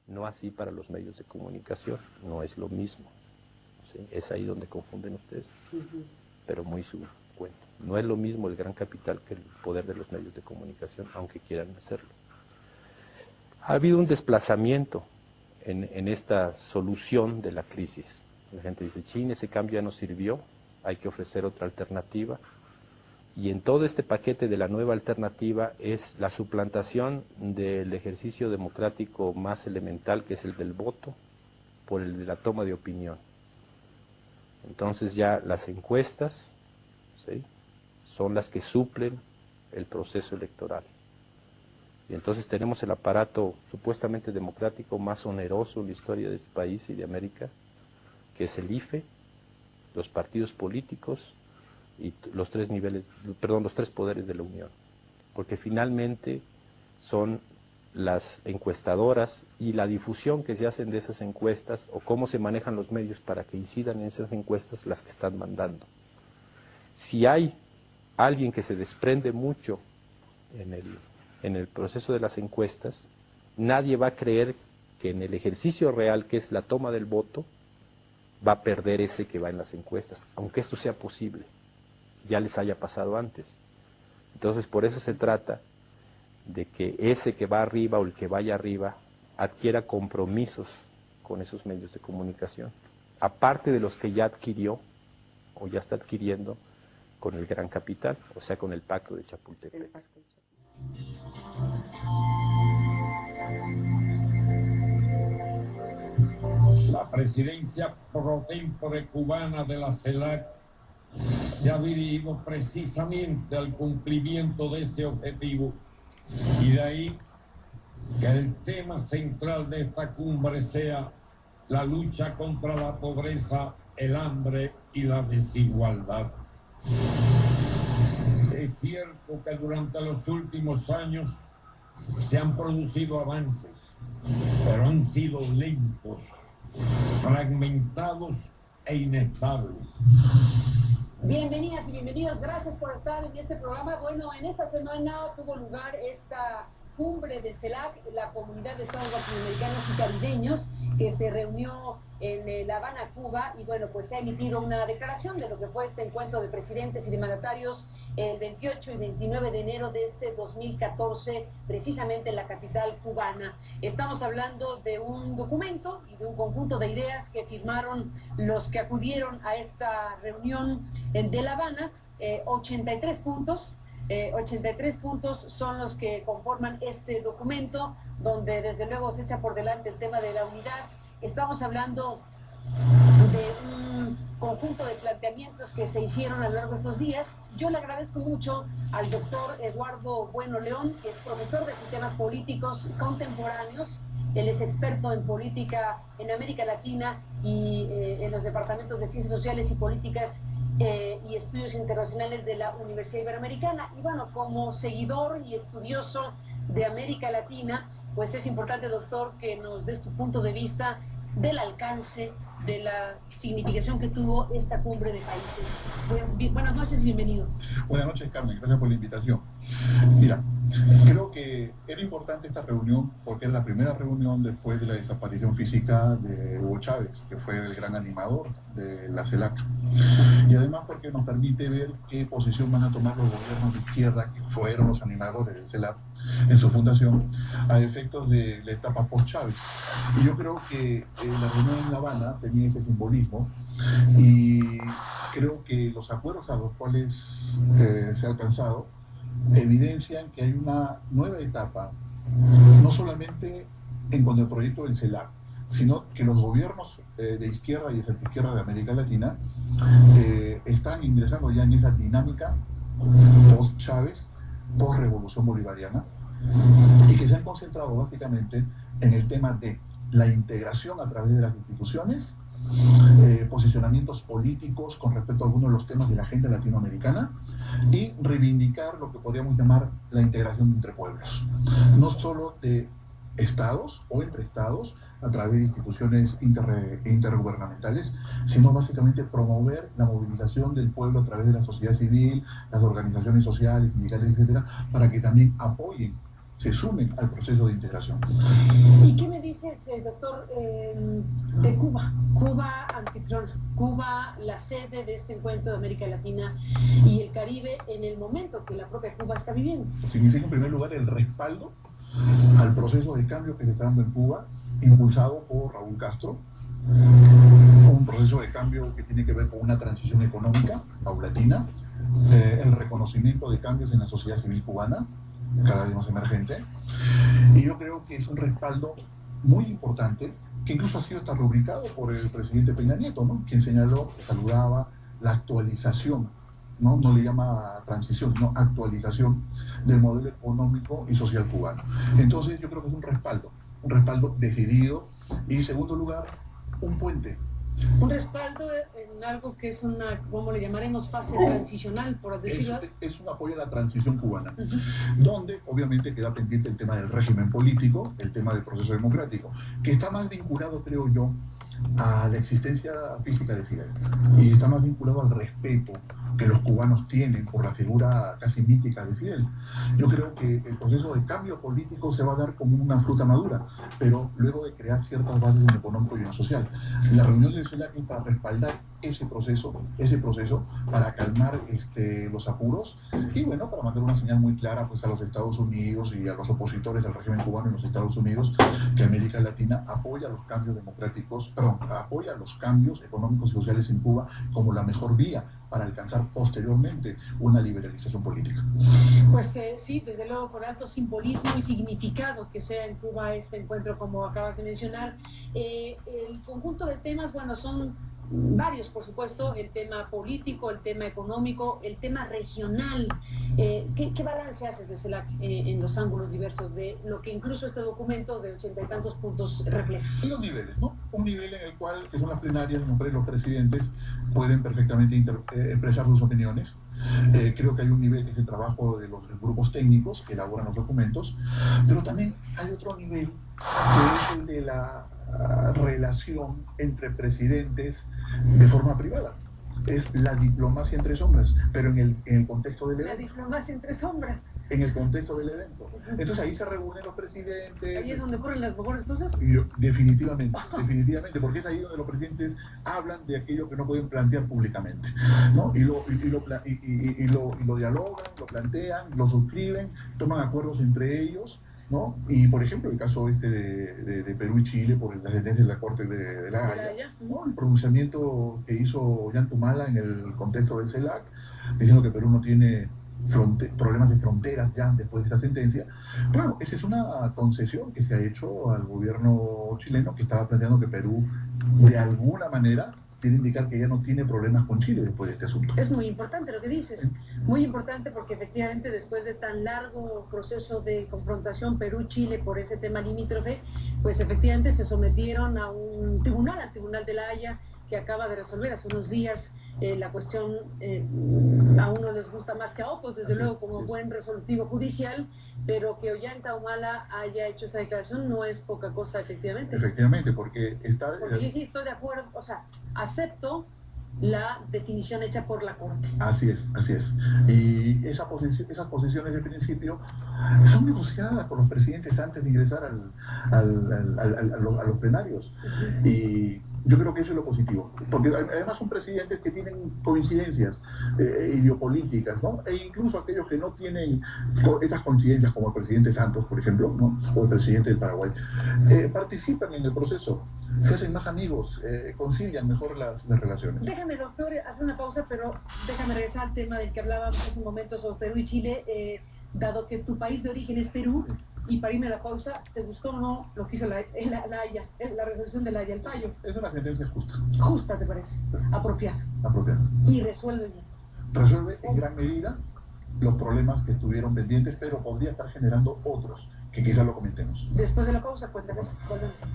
No así para los medios de comunicación, no es lo mismo. ¿Sí? Es ahí donde confunden ustedes, pero muy su cuento. No es lo mismo el gran capital que el poder de los medios de comunicación, aunque quieran hacerlo. Ha habido un desplazamiento en esta solución de la crisis. La gente dice, chin, ese cambio ya no sirvió, hay que ofrecer otra alternativa. Y en todo este paquete de la nueva alternativa es la suplantación del ejercicio democrático más elemental, que es el del voto, por el de la toma de opinión. Entonces ya las encuestas, ¿sí?, son las que suplen el proceso electoral. Y entonces tenemos el aparato supuestamente democrático más oneroso en la historia de este país y de América, que es el IFE, los partidos políticos y los tres poderes de la Unión. Porque finalmente son las encuestadoras y la difusión que se hacen de esas encuestas o cómo se manejan los medios para que incidan en esas encuestas las que están mandando. Si hay alguien que se desprende mucho en el proceso de las encuestas, nadie va a creer que en el ejercicio real, que es la toma del voto, va a perder ese que va en las encuestas, aunque esto sea posible, ya les haya pasado antes. Entonces, por eso se trata de que ese que va arriba o el que vaya arriba adquiera compromisos con esos medios de comunicación, aparte de los que ya adquirió o ya está adquiriendo con el gran capital, o sea, con el Pacto de Chapultepec. La presidencia pro tempore cubana de la CELAC se ha dirigido precisamente al cumplimiento de ese objetivo, y de ahí que el tema central de esta cumbre sea la lucha contra la pobreza, el hambre y la desigualdad. Es cierto que durante los últimos años se han producido avances, pero han sido lentos, fragmentados e inestables. Bienvenidas y bienvenidos, gracias por estar en este programa. Bueno, en esta semana tuvo lugar esta cumbre de CELAC, la Comunidad de Estados Latinoamericanos y Caribeños, que se reunió en La Habana, Cuba, y bueno, pues se ha emitido una declaración de lo que fue este encuentro de presidentes y de mandatarios el 28 y 29 de enero de este 2014, precisamente en la capital cubana. Estamos hablando de un documento y de un conjunto de ideas que firmaron los que acudieron a esta reunión de La Habana, 83 puntos. 83 puntos son los que conforman este documento, donde desde luego se echa por delante el tema de la unidad. Estamos hablando de un conjunto de planteamientos que se hicieron a lo largo de estos días. Yo le agradezco mucho al doctor Eduardo Bueno León, que es profesor de sistemas políticos contemporáneos. Él es experto en política en América Latina y en los departamentos de Ciencias Sociales y Políticas y Estudios Internacionales de la Universidad Iberoamericana. Y bueno, como seguidor y estudioso de América Latina, pues es importante, doctor, que nos des tu punto de vista del alcance, de la significación que tuvo esta cumbre de países. Buenas noches y bienvenido. Buenas noches, Carmen, gracias por la invitación. Mira, creo que era importante esta reunión porque es la primera reunión después de la desaparición física de Hugo Chávez, que fue el gran animador de la CELAC. Y además porque nos permite ver qué posición van a tomar los gobiernos de izquierda, que fueron los animadores de CELAC en su fundación, a efectos de la etapa post-Chávez. Y yo creo que la reunión en La Habana tenía ese simbolismo, y creo que los acuerdos a los cuales se ha alcanzado evidencian que hay una nueva etapa, no solamente en cuanto al proyecto del CELAC, sino que los gobiernos de izquierda y de centroizquierda de América Latina están ingresando ya en esa dinámica post-Chávez, post-revolución bolivariana, y que se han concentrado básicamente en el tema de la integración a través de las instituciones, posicionamientos políticos con respecto a algunos de los temas de la agenda latinoamericana, y reivindicar lo que podríamos llamar la integración entre pueblos, no solo de estados o entre estados a través de instituciones intergubernamentales, sino básicamente promover la movilización del pueblo a través de la sociedad civil, las organizaciones sociales, sindicales, etcétera, para que también apoyen, se sumen al proceso de integración. ¿Y qué me dice dices, doctor, de Cuba? Cuba anfitriona, Cuba la sede de este encuentro de América Latina y el Caribe en el momento que la propia Cuba está viviendo. Significa en primer lugar el respaldo al proceso de cambio que se está dando en Cuba, impulsado por Raúl Castro, un proceso de cambio que tiene que ver con una transición económica paulatina, el reconocimiento de cambios en la sociedad civil cubana, cada vez más emergente, y yo creo que es un respaldo muy importante, que incluso ha sido hasta rubricado por el presidente Peña Nieto, ¿no? Quien señaló, saludaba la actualización, no le llama transición, sino actualización del modelo económico y social cubano. Entonces yo creo que es un respaldo decidido, y en segundo lugar, un puente. Un respaldo en algo que es una, ¿cómo le llamaremos? Fase transicional, por decirlo. Es un apoyo a la transición cubana, donde obviamente queda pendiente el tema del régimen político, el tema del proceso democrático, que está más vinculado, creo yo, a la existencia física de Fidel, y está más vinculado al respeto que los cubanos tienen por la figura casi mítica de Fidel. Yo creo que el proceso de cambio político se va a dar como una fruta madura, pero luego de crear ciertas bases en lo económico y en lo social. La reunión del CELAC es para respaldar ese proceso, para calmar los apuros, y bueno, para mandar una señal muy clara pues a los Estados Unidos y a los opositores al régimen cubano en los Estados Unidos, que América Latina apoya los cambios democráticos, apoya los cambios económicos y sociales en Cuba como la mejor vía para alcanzar posteriormente una liberalización política. Pues sí, desde luego con alto simbolismo y significado que sea en Cuba este encuentro, como acabas de mencionar. El conjunto de temas, bueno, son varios, por supuesto, el tema político, el tema económico, el tema regional. ¿Qué balance haces de CELAC en los ángulos diversos de lo que incluso este documento de 80 y tantos puntos refleja? Hay dos niveles, ¿no? Un nivel en el cual, que son las plenarias, donde los presidentes pueden perfectamente expresar sus opiniones. Creo que hay un nivel que es el trabajo de los grupos técnicos que elaboran los documentos, pero también hay otro nivel que es el de la relación entre presidentes de forma privada. Es la diplomacia entre sombras, pero en el contexto del evento. La diplomacia entre sombras. En el contexto del evento. Entonces ahí se reúnen los presidentes. ¿Ahí es donde ocurren las mejores cosas? Definitivamente, porque es ahí donde los presidentes hablan de aquello que no pueden plantear públicamente, ¿no? Y lo dialogan, lo plantean, lo suscriben, toman acuerdos entre ellos, ¿no? Y por ejemplo el caso de Perú y Chile por la sentencia de la Corte de La Haya, ¿no? El pronunciamiento que hizo Ollanta Humala en el contexto del CELAC, diciendo que Perú no tiene problemas de fronteras ya después de esta sentencia. Bueno, esa es una concesión que se ha hecho al gobierno chileno, que estaba planteando que Perú de alguna manera quiere indicar que ya no tiene problemas con Chile después de este asunto. Es muy importante lo que dices, muy importante, porque efectivamente después de tan largo proceso de confrontación Perú-Chile por ese tema limítrofe, pues efectivamente se sometieron a un tribunal, al Tribunal de La Haya, que acaba de resolver hace unos días la cuestión. A uno les gusta más que a otros, desde luego, como buen resolutivo judicial, pero que Ollanta Humala haya hecho esa declaración no es poca cosa, efectivamente. Efectivamente, porque está... Porque yo sí estoy de acuerdo, o sea, acepto la definición hecha por la Corte. Así es. Y esas posiciones de principio son negociadas por los presidentes antes de ingresar a los plenarios. Y yo creo que eso es lo positivo, porque además son presidentes que tienen coincidencias ideopolíticas, ¿no? E incluso aquellos que no tienen estas coincidencias, como el presidente Santos, por ejemplo, ¿no? O el presidente del Paraguay, participan en el proceso, se hacen más amigos, concilian mejor las relaciones. Déjame, doctor, hacer una pausa, pero déjame regresar al tema del que hablábamos hace un momento sobre Perú y Chile, dado que tu país de origen es Perú. Y para irme a la pausa, ¿te gustó o no lo que hizo la Haya, la resolución de La Haya, el fallo? Es una sentencia justa. Justa, ¿te parece? Sí. Apropiada. Y resuelve bien. Resuelve en gran medida los problemas que estuvieron pendientes, pero podría estar generando otros, que quizás lo comentemos. Después de la pausa, cuéntanos. Volvemos.